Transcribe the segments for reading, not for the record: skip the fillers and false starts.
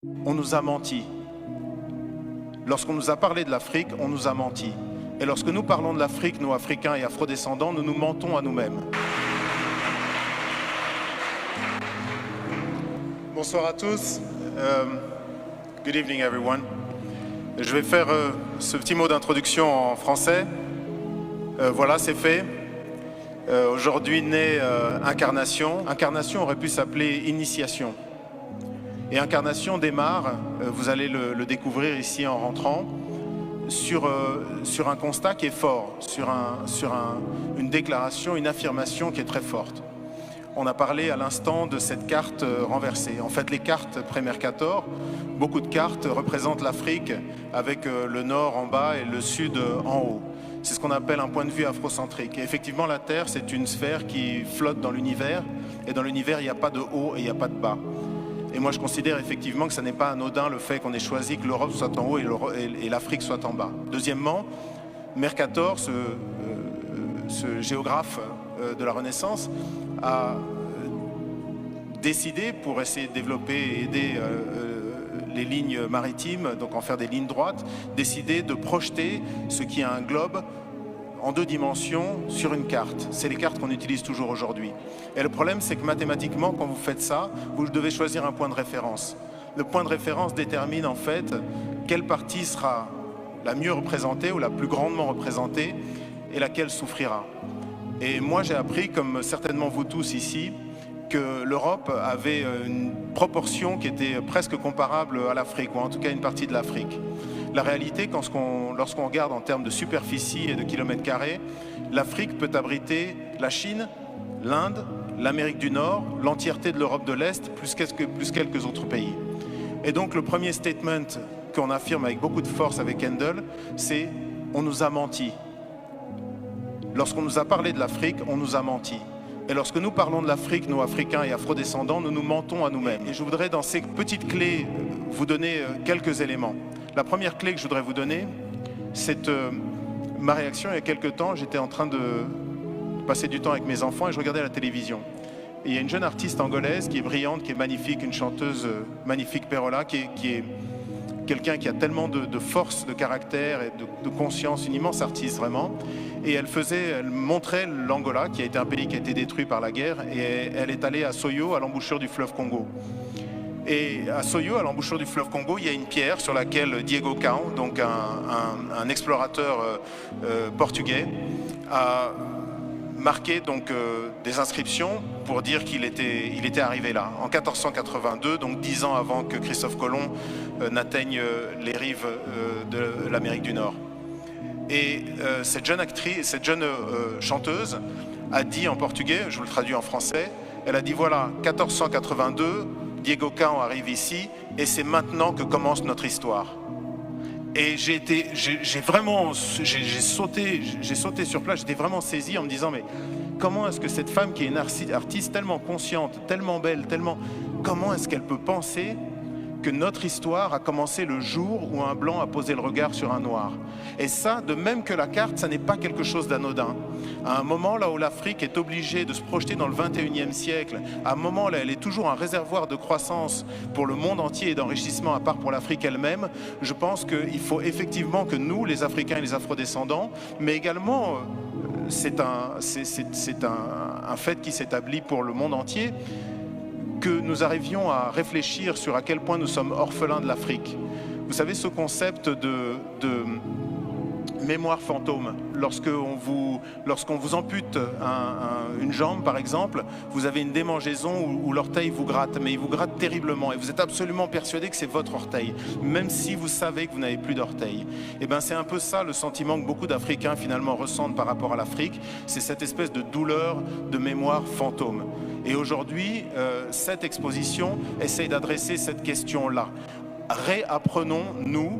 On nous a menti. Lorsqu'on nous a parlé de l'Afrique, on nous a menti. Et lorsque nous parlons de l'Afrique, nous, Africains et Afrodescendants, nous nous mentons à nous-mêmes. Bonsoir à tous. Good evening, everyone. Je vais faire ce petit mot d'introduction en français. Voilà, c'est fait. Aujourd'hui naît Incarnation. Incarnation aurait pu s'appeler Initiation. Et Incarnation démarre, vous allez le découvrir ici en rentrant, sur un constat qui est fort, sur une déclaration, une affirmation qui est très forte. On a parlé à l'instant de cette carte renversée. En fait, les cartes pré-Mercator, beaucoup de cartes représentent l'Afrique avec le nord en bas et le sud en haut. C'est ce qu'on appelle un point de vue afrocentrique. Et effectivement, la Terre, c'est une sphère qui flotte dans l'univers. Et dans l'univers, il n'y a pas de haut et il n'y a pas de bas. Et moi, je considère effectivement que ce n'est pas anodin le fait qu'on ait choisi que l'Europe soit en haut et l'Afrique soit en bas. Deuxièmement, Mercator, ce géographe de la Renaissance, a décidé, pour essayer de développer et aider les lignes maritimes, donc en faire des lignes droites, décidé de projeter ce qui est un globe en 2 dimensions sur une carte. C'est les cartes qu'on utilise toujours aujourd'hui. Et le problème, c'est que mathématiquement, quand vous faites ça, vous devez choisir un point de référence. Le point de référence détermine en fait quelle partie sera la mieux représentée ou la plus grandement représentée et laquelle souffrira. Et moi, j'ai appris, comme certainement vous tous ici, que l'Europe avait une proportion qui était presque comparable à l'Afrique, ou en tout cas une partie de l'Afrique. La réalité, lorsqu'on regarde en termes de superficie et de kilomètres carrés, l'Afrique peut abriter la Chine, l'Inde, l'Amérique du Nord, l'entièreté de l'Europe de l'Est, plus quelques autres pays. Et donc le premier statement qu'on affirme avec beaucoup de force avec Handel, c'est « on nous a menti ». Lorsqu'on nous a parlé de l'Afrique, on nous a menti. Et lorsque nous parlons de l'Afrique, nous, Africains et Afrodescendants, nous nous mentons à nous-mêmes. Et je voudrais, dans ces petites clés, vous donner quelques éléments. La première clé que je voudrais vous donner, c'est ma réaction il y a quelques temps. J'étais en train de passer du temps avec mes enfants et je regardais la télévision. Et il y a une jeune artiste angolaise qui est brillante, qui est magnifique, une chanteuse magnifique, Perola, qui est quelqu'un qui a tellement de force, de caractère et de conscience, une immense artiste vraiment. Et elle montrait l'Angola, qui a été un pays qui a été détruit par la guerre, et elle est allée à Soyo, à l'embouchure du fleuve Congo. Et à Soyo, à l'embouchure du fleuve Congo, il y a une pierre sur laquelle Diego Cao, donc un explorateur portugais, a marqué donc des inscriptions pour dire qu'il était arrivé là, en 1482, donc 10 ans avant que Christophe Colomb n'atteigne les rives de l'Amérique du Nord. Et cette jeune chanteuse a dit en portugais, je vous le traduis en français, elle a dit voilà, 1482, Diego Cao arrive ici et c'est maintenant que commence notre histoire. Et j'ai sauté sur place, j'étais vraiment saisi en me disant mais comment est-ce que cette femme qui est une artiste tellement consciente, tellement belle, comment est-ce qu'elle peut penser que notre histoire a commencé le jour où un blanc a posé le regard sur un noir. Et ça, de même que la carte, ça n'est pas quelque chose d'anodin. À un moment là où l'Afrique est obligée de se projeter dans le 21e siècle, à un moment là elle est toujours un réservoir de croissance pour le monde entier et d'enrichissement à part pour l'Afrique elle-même, je pense qu'il faut effectivement que nous, les Africains et les Afrodescendants, mais également, c'est un fait qui s'établit pour le monde entier, que nous arrivions à réfléchir sur à quel point nous sommes orphelins de l'Afrique. Vous savez, ce concept de mémoire fantôme, lorsqu'on vous ampute une jambe par exemple, vous avez une démangeaison où l'orteil vous gratte, mais il vous gratte terriblement et vous êtes absolument persuadé que c'est votre orteil, même si vous savez que vous n'avez plus d'orteil. Et bien c'est un peu ça le sentiment que beaucoup d'Africains finalement ressentent par rapport à l'Afrique, c'est cette espèce de douleur de mémoire fantôme. Et aujourd'hui, cette exposition essaye d'adresser cette question-là. Réapprenons, nous,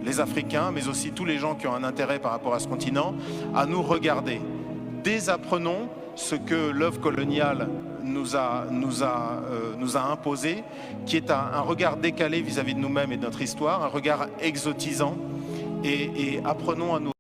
les Africains, mais aussi tous les gens qui ont un intérêt par rapport à ce continent, à nous regarder. Désapprenons ce que l'œuvre coloniale nous a imposé, qui est un regard décalé vis-à-vis de nous-mêmes et de notre histoire, un regard exotisant, et apprenons à nous